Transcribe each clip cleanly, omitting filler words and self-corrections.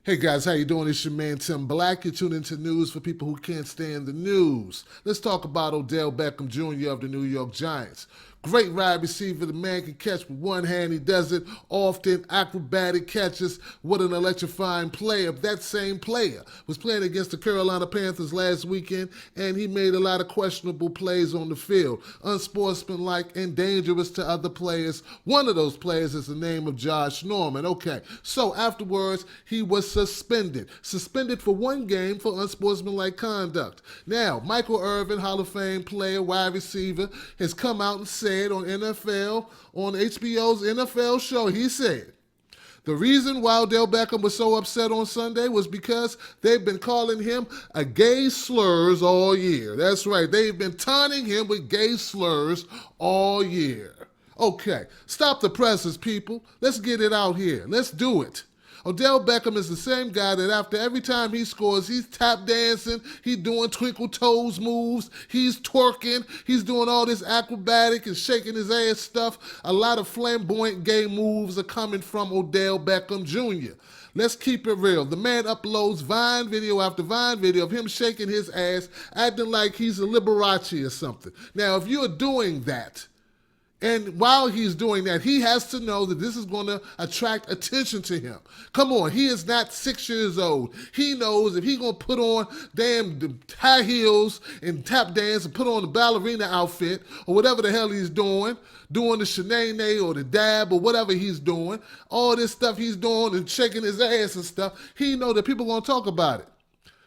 Hey guys, how you doing? It's your man Tim Black. You're tuned into news for people who can't stand the news. Let's talk about Odell Beckham Jr. of the New York Giants. Great wide receiver. The man can catch with one hand. He does it often. Acrobatic catches. What an electrifying player. That same player was playing against the Carolina Panthers last weekend, and he made a lot of questionable plays on the field. Unsportsmanlike and dangerous to other players. One of those players is the name of Josh Norman. Okay, so afterwards, he was suspended. Suspended for one game for unsportsmanlike conduct. Now, Michael Irvin, Hall of Fame player, wide receiver, has come out and said on NFL, on HBO's NFL show, he said, the reason why Odell Beckham was so upset on Sunday was because they've been calling him a gay slurs all year. That's right. They've been taunting him with gay slurs all year. Okay, stop the presses, people. Let's get it out here. Let's do it. Odell Beckham is the same guy that after every time he scores, he's tap dancing, he's doing twinkle toes moves, he's twerking, he's doing all this acrobatic and shaking his ass stuff. A lot of flamboyant gay moves are coming from Odell Beckham Jr. Let's keep it real. The man uploads Vine video after Vine video of him shaking his ass, acting like he's a Liberace or something. Now, if you're doing that, and while he's doing that, he has to know that this is going to attract attention to him. Come on, he is not 6 years old. He knows if he's going to put on damn high heels and tap dance and put on the ballerina outfit or whatever the hell he's doing the shenanay or the dab or whatever he's doing, all this stuff he's doing and shaking his ass and stuff, he know that people are going to talk about it.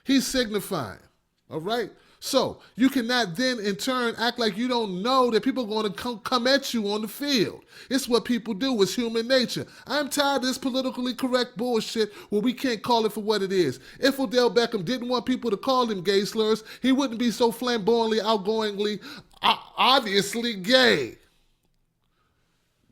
He's signifying, all right? So you cannot then in turn act like you don't know that people are going to come at you on the field. It's what people do. It's human nature. I'm tired of this politically correct bullshit where we can't call it for what it is. If Odell Beckham didn't want people to call him gay slurs, he wouldn't be so flamboyantly, outgoingly, obviously gay.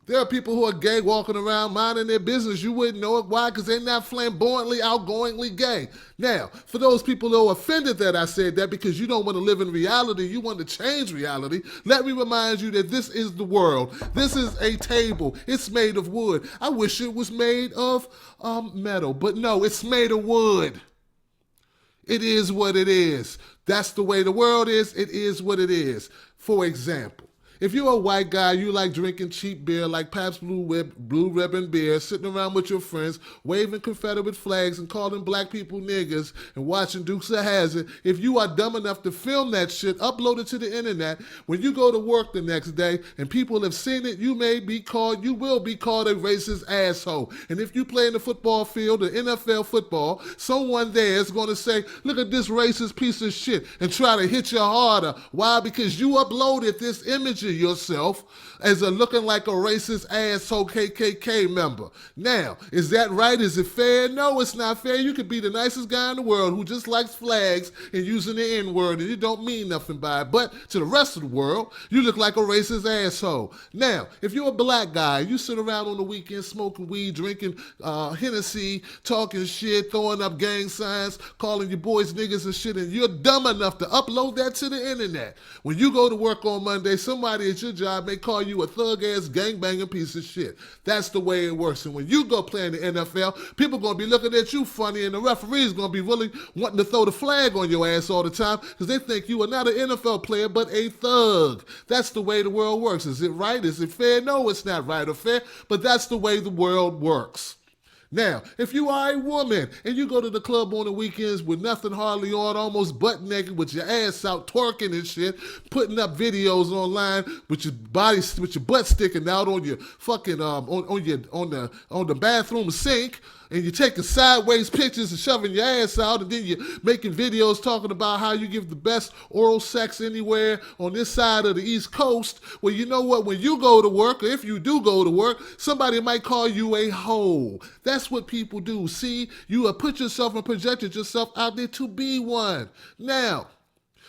There are people who are gay walking around minding their business. You wouldn't know it. Why? Because they're not flamboyantly, outgoingly gay. Now, for those people who are offended that I said that because you don't want to live in reality, you want to change reality, let me remind you that this is the world. This is a table. It's made of wood. I wish it was made of metal, but no, it's made of wood. It is what it is. That's the way the world is. It is what it is. For example, if you're a white guy, you like drinking cheap beer like Pabst Blue Ribbon beer, sitting around with your friends, waving Confederate flags and calling black people niggers and watching Dukes of Hazzard, if you are dumb enough to film that shit, upload it to the internet, when you go to work the next day and people have seen it, you will be called a racist asshole. And if you play in the football field, the NFL football, someone there is going to say, look at this racist piece of shit and try to hit you harder. Why? Because you uploaded this image yourself as a looking like a racist asshole KKK member. Now, is that right? Is it fair? No, it's not fair. You could be the nicest guy in the world who just likes flags and using the N-word and you don't mean nothing by it. But to the rest of the world, you look like a racist asshole. Now, if you're a black guy, you sit around on the weekend smoking weed, drinking Hennessy, talking shit, throwing up gang signs, calling your boys niggas and shit, and you're dumb enough to upload that to the internet. When you go to work on Monday, somebody at your job may call you a thug-ass, gang-banging piece of shit. That's the way it works. And when you go play in the NFL, people going to be looking at you funny, and the referee's going to be really wanting to throw the flag on your ass all the time because they think you are not an NFL player, but a thug. That's the way the world works. Is it right? Is it fair? No, it's not right or fair, but that's the way the world works. Now, if you are a woman and you go to the club on the weekends with nothing hardly on, almost butt naked with your ass out, twerking and shit, putting up videos online with your body, with your butt sticking out on your fucking on the bathroom sink, and you're taking sideways pictures and shoving your ass out, and then you're making videos talking about how you give the best oral sex anywhere on this side of the East Coast. Well, you know what? When you go to work, or if you do go to work, somebody might call you a hoe. That's what people do. See, you have put yourself and projected yourself out there to be one. Now,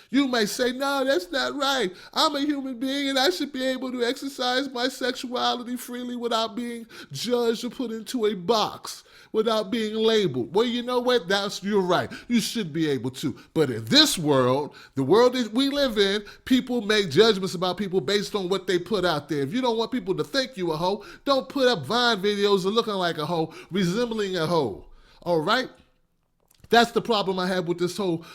you may say, no, that's not right. I'm a human being and I should be able to exercise my sexuality freely without being judged or put into a box, without being labeled. Well, you know what? You're right. You should be able to. But in this world, the world that we live in, people make judgments about people based on what they put out there. If you don't want people to think you a hoe, don't put up Vine videos of looking like a hoe, resembling a hoe. All right? That's the problem I have with this whole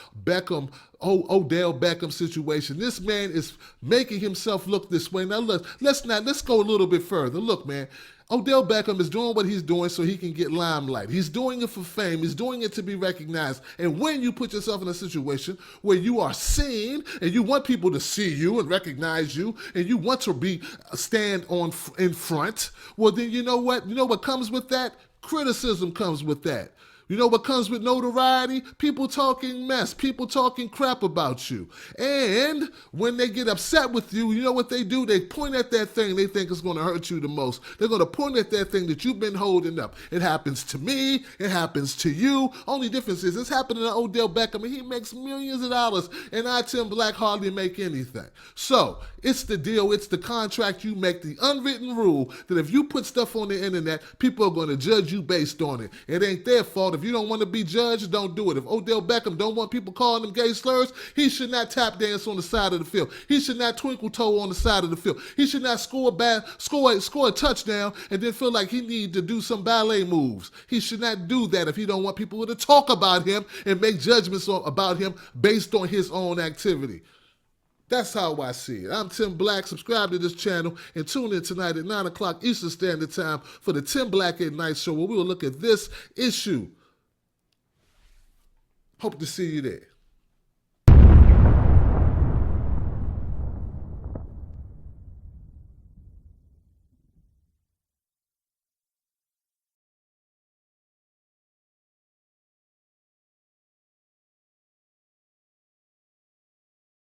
Odell Beckham situation. This man is making himself look this way. Now let's go a little bit further. Look, man, Odell Beckham is doing what he's doing so he can get limelight. He's doing it for fame. He's doing it to be recognized. And when you put yourself in a situation where you are seen and you want people to see you and recognize you and you want to be stand on in front, well then you know what? You know what comes with that? Criticism comes with that. You know what comes with notoriety? People talking mess, people talking crap about you. And when they get upset with you, you know what they do? They point at that thing they think is going to hurt you the most. They're going to point at that thing that you've been holding up. It happens to me. It happens to you. Only difference is it's happening to Odell Beckham, and he makes millions of dollars, and I, Tim Black, hardly make anything. So it's the deal. It's the contract you make, the unwritten rule that if you put stuff on the internet, people are going to judge you based on it. It ain't their fault. If you don't want to be judged, don't do it. If Odell Beckham don't want people calling him gay slurs, he should not tap dance on the side of the field. He should not twinkle toe on the side of the field. He should not score a touchdown and then feel like he need to do some ballet moves. He should not do that if he don't want people to talk about him and make judgments about him based on his own activity. That's how I see it. I'm Tim Black. Subscribe to this channel and tune in tonight at 9 o'clock Eastern Standard Time for the Tim Black at Night Show, where we will look at this issue. Hope to see you there.